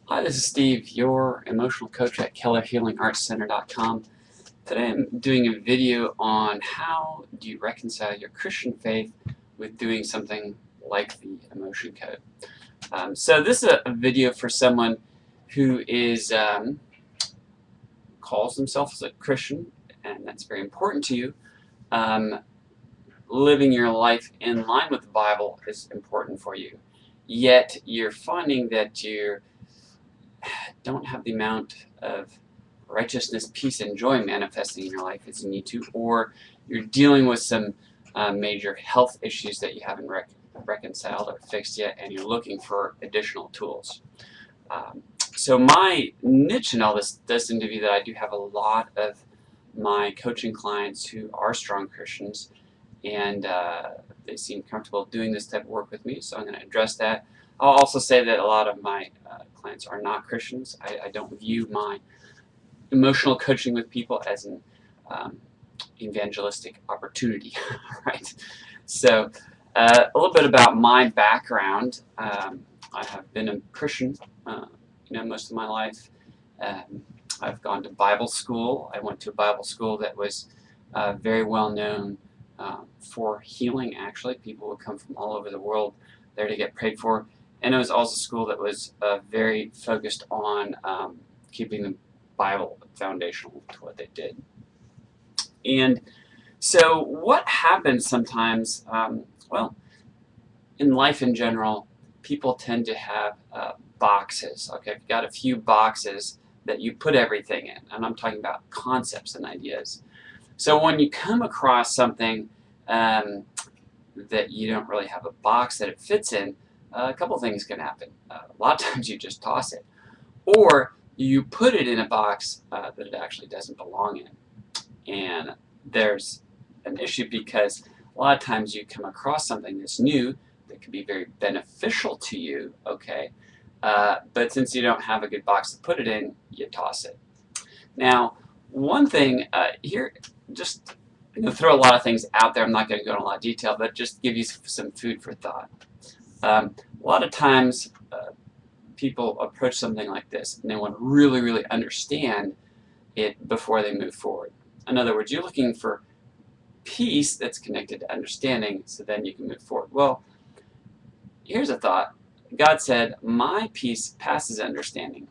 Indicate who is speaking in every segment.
Speaker 1: Hi, this is Steve, your emotional coach at KellerHealingArtsCenter.com. Today I'm doing a video on how do you reconcile your Christian faith with doing something like the emotion code. So this is a video for someone who is calls themselves a Christian, and that's very important to you. Living your life in line with the Bible is important for you. Yet you're finding that you don't have the amount of righteousness, peace, and joy manifesting in your life as you need to, or you're dealing with some major health issues that you haven't reconciled or fixed yet, and you're looking for additional tools. So my niche in all this does seem to be that I do have a lot of my coaching clients who are strong Christians, and they seem comfortable doing this type of work with me, so I'm going to address that. I'll also say that a lot of my clients are not Christians. I don't view my emotional coaching with people as an evangelistic opportunity, right? So a little bit about my background. I have been a Christian, most of my life. I've gone to Bible school. I went to a Bible school that was very well known for healing, actually. People would come from all over the world there to get prayed for. And it was also a school that was very focused on keeping the Bible foundational to what they did. And so what happens sometimes, in life in general, people tend to have boxes. Okay, you've got a few boxes that you put everything in, and I'm talking about concepts and ideas. So when you come across something that you don't really have a box that it fits in, a couple things can happen. A lot of times you just toss it, or you put it in a box that it actually doesn't belong in. And there's an issue because a lot of times you come across something that's new that can be very beneficial to you, okay? But since you don't have a good box to put it in, you toss it. Now, one thing here, just I'm going to throw a lot of things out there. I'm not going to go into a lot of detail, but just give you some food for thought. A lot of times people approach something like this and they want to really, really understand it before they move forward. In other words, you're looking for peace that's connected to understanding so then you can move forward. Well, here's a thought. God said, "My peace passes understanding."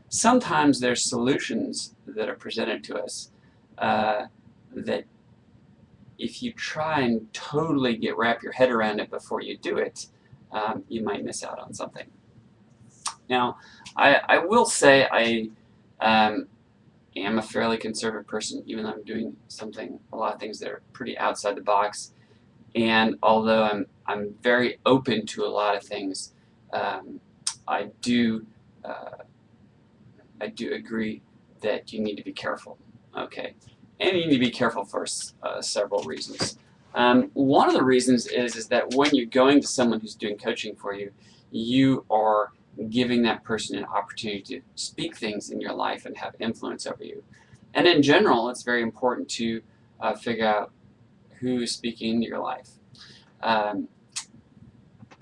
Speaker 1: Sometimes there's solutions that are presented to us that if you try and totally wrap your head around it before you do it, you might miss out on something. Now, I will say I am a fairly conservative person, even though I'm doing a lot of things that are pretty outside the box. And although I'm very open to a lot of things, I do agree that you need to be careful. Okay, and you need to be careful for several reasons. One of the reasons is that when you're going to someone who's doing coaching for you, you are giving that person an opportunity to speak things in your life and have influence over you. And in general, it's very important to figure out who's speaking into your life.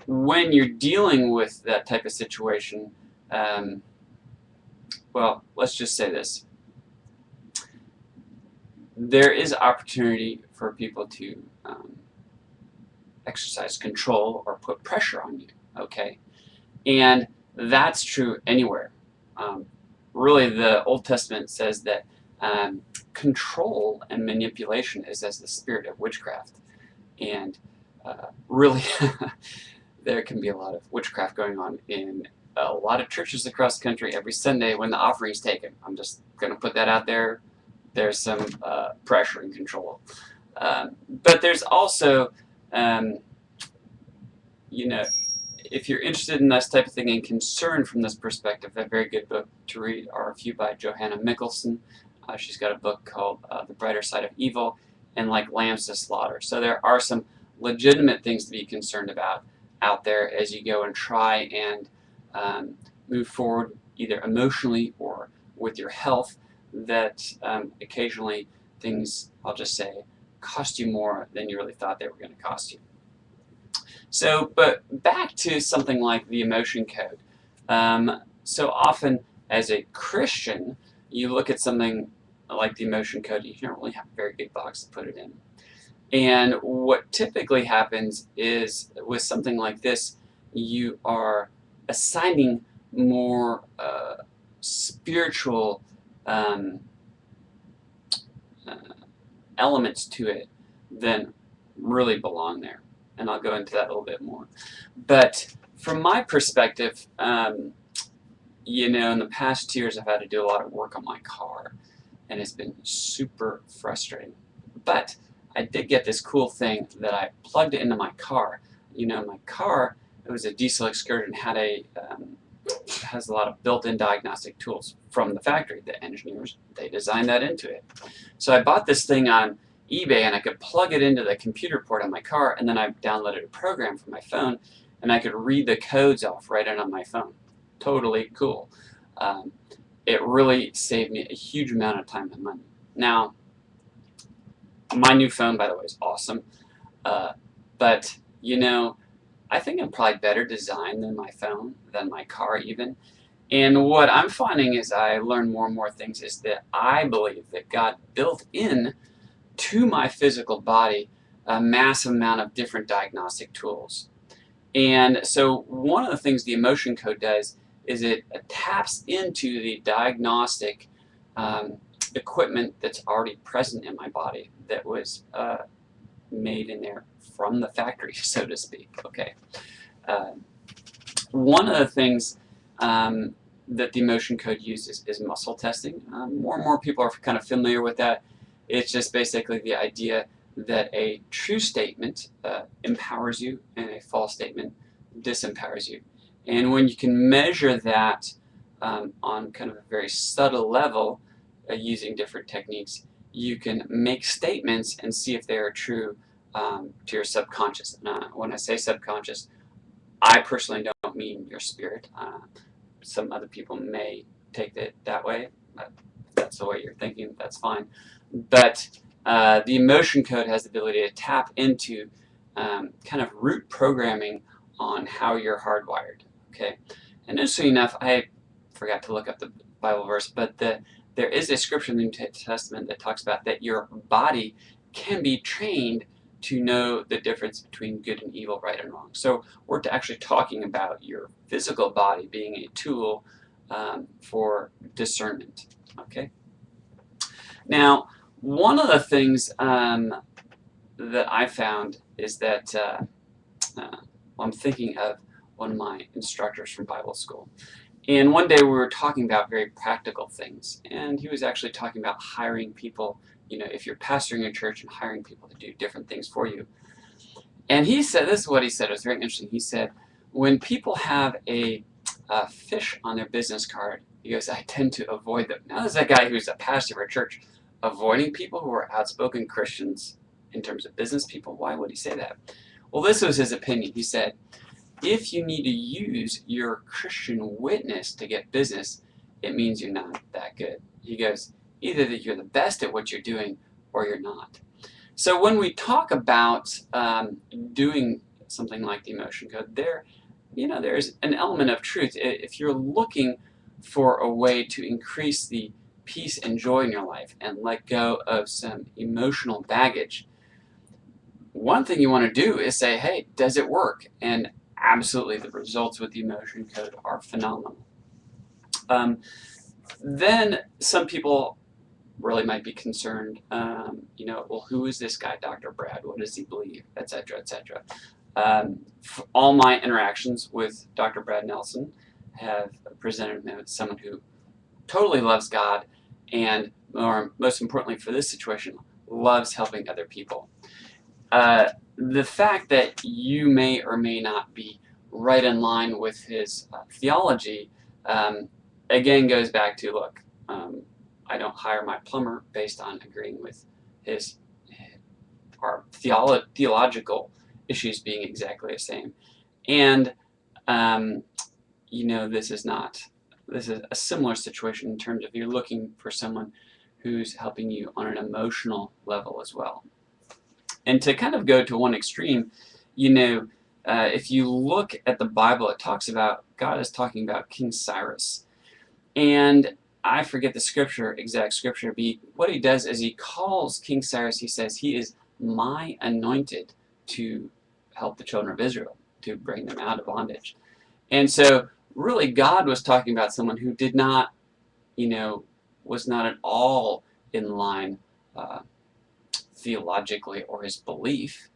Speaker 1: When you're dealing with that type of situation, well, let's just say this. There is opportunity for people to exercise control or put pressure on you, okay? And that's true anywhere. Really, the Old Testament says that control and manipulation is as the spirit of witchcraft. And really, there can be a lot of witchcraft going on in a lot of churches across the country every Sunday when the offering's taken. I'm just going to put that out there. There's some pressure and control. But there's also, if you're interested in this type of thing and concerned from this perspective, a very good book to read are a few by Johanna Mickelson. She's got a book called The Brighter Side of Evil and Like Lambs to Slaughter. So there are some legitimate things to be concerned about out there as you go and try and move forward either emotionally or with your health, that occasionally things, I'll just say, cost you more than you really thought they were going to cost you. So, but back to something like the emotion code. so often as a Christian, you look at something like the emotion code, you don't really have a very big box to put it in. And what typically happens is with something like this, you are assigning more spiritual um, uh, elements to it than really belong there. And I'll go into that a little bit more. But from my perspective, you know, in the past 2 years, I've had to do a lot of work on my car, and it's been super frustrating. But I did get this cool thing that I plugged it into my car. You know, my car, it was a diesel Excursion, had has a lot of built-in diagnostic tools from the factory. The engineers, they designed that into it. So I bought this thing on eBay, and I could plug it into the computer port on my car, and then I downloaded a program for my phone, and I could read the codes off right on my phone. Totally cool. It really saved me a huge amount of time and money. Now, my new phone, by the way, is awesome. But, you know, I think I'm probably better designed than my phone, than my car even. And what I'm finding as I learn more and more things is that I believe that God built in to my physical body a massive amount of different diagnostic tools. And so one of the things the emotion code does is it taps into the diagnostic equipment that's already present in my body that was made in there from the factory, so to speak. Okay. One of the things that the emotion code uses is muscle testing. More and more people are kind of familiar with that. It's just basically the idea that a true statement empowers you and a false statement disempowers you. And when you can measure that on kind of a very subtle level using different techniques, you can make statements and see if they are true to your subconscious. When I say subconscious, I personally don't mean your spirit. Some other people may take it that way. If that's the way you're thinking, that's fine. But the emotion code has the ability to tap into kind of root programming on how you're hardwired. Okay, and interestingly enough, I forgot to look up the Bible verse, but there is a scripture in the New Testament that talks about that your body can be trained to know the difference between good and evil, right and wrong. So we're actually talking about your physical body being a tool for discernment. Okay. Now, one of the things that I found is that I'm thinking of one of my instructors from Bible school. And one day we were talking about very practical things, and he was actually talking about hiring people, you know, if you're pastoring a church and hiring people to do different things for you. And he said, this is what he said, it was very interesting. He said, when people have a fish on their business card, he goes, I tend to avoid them. Now there's a guy who's a pastor of a church avoiding people who are outspoken Christians in terms of business people. Why would he say that? Well, this was his opinion. He said, if you need to use your Christian witness to get business, it means you're not that good. He goes, either that you're the best at what you're doing or you're not. So when we talk about doing something like the emotion code, there's an element of truth. If you're looking for a way to increase the peace and joy in your life and let go of some emotional baggage, one thing you want to do is say, hey, does it work? And absolutely, the results with the emotion code are phenomenal. Then some people really might be concerned, well, who is this guy, Dr. Brad? What does he believe, etc., etc. All my interactions with Dr. Brad Nelson have presented me with someone who totally loves God and, most importantly for this situation, loves helping other people. The fact that you may or may not be right in line with his theology, again goes back to, look, I don't hire my plumber based on agreeing with our theological issues being exactly the same. And, this is a similar situation in terms of you're looking for someone who's helping you on an emotional level as well. And to kind of go to one extreme, if you look at the Bible, it talks about God is talking about King Cyrus. And I forget the exact scripture, but what he does is he calls King Cyrus, he says, he is my anointed to help the children of Israel, to bring them out of bondage. And so really God was talking about someone who did not, was not at all in line theologically or his belief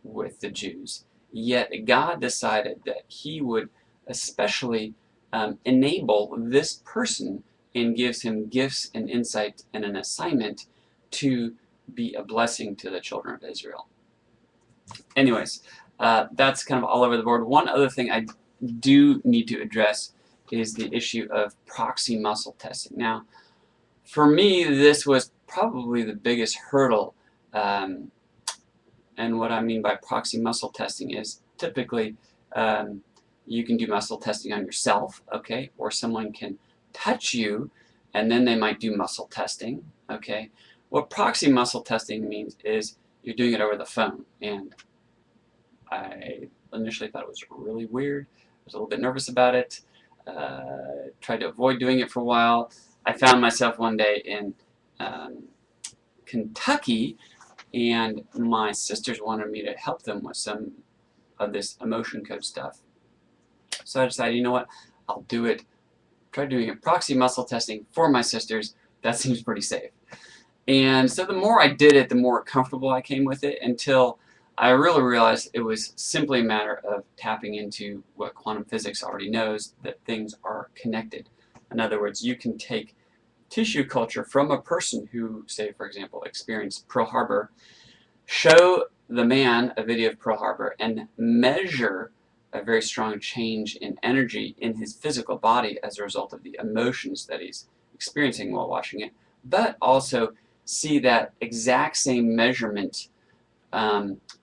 Speaker 1: with the Jews. Yet God decided that he would especially enable this person and gives him gifts and insight and an assignment to be a blessing to the children of Israel. Anyways, that's kind of all over the board. One other thing I do need to address is the issue of proxy muscle testing. Now, for me, this was probably the biggest hurdle. And what I mean by proxy muscle testing is typically you can do muscle testing on yourself, okay, or someone can touch you and then they might do muscle testing, okay. What proxy muscle testing means is you're doing it over the phone, and I initially thought it was really weird. I was a little bit nervous about it. Tried to avoid doing it for a while. I found myself one day in Kentucky, and my sisters wanted me to help them with some of this emotion code stuff. So I decided, you know what, I'll do it. Try doing it proxy muscle testing for my sisters. That seems pretty safe. And so the more I did it, the more comfortable I came with it, until I really realized it was simply a matter of tapping into what quantum physics already knows, that things are connected. In other words, you can take tissue culture from a person who, say, for example, experienced Pearl Harbor, show the man a video of Pearl Harbor, and measure a very strong change in energy in his physical body as a result of the emotions that he's experiencing while watching it, but also see that exact same measurement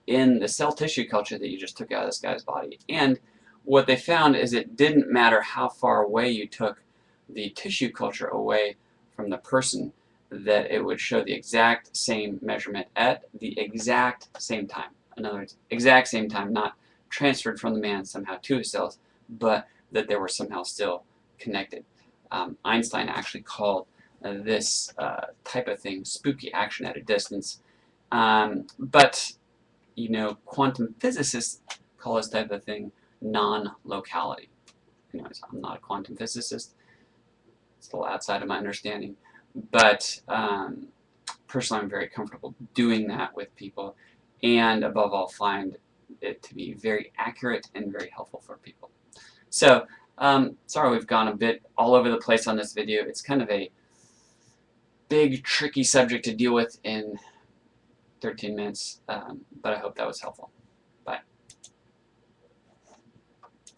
Speaker 1: in the cell tissue culture that you just took out of this guy's body. And what they found is it didn't matter how far away you took the tissue culture away from the person, that it would show the exact same measurement at the exact same time. In other words, exact same time, not transferred from the man somehow to his cells, but that they were somehow still connected. Einstein actually called this type of thing spooky action at a distance. But, quantum physicists call this type of thing non-locality. Anyways, I'm not a quantum physicist. It's a little outside of my understanding. But personally, I'm very comfortable doing that with people, and above all, find it to be very accurate and very helpful for people. So, sorry we've gone a bit all over the place on this video. It's kind of a big, tricky subject to deal with in 13 minutes, but I hope that was helpful.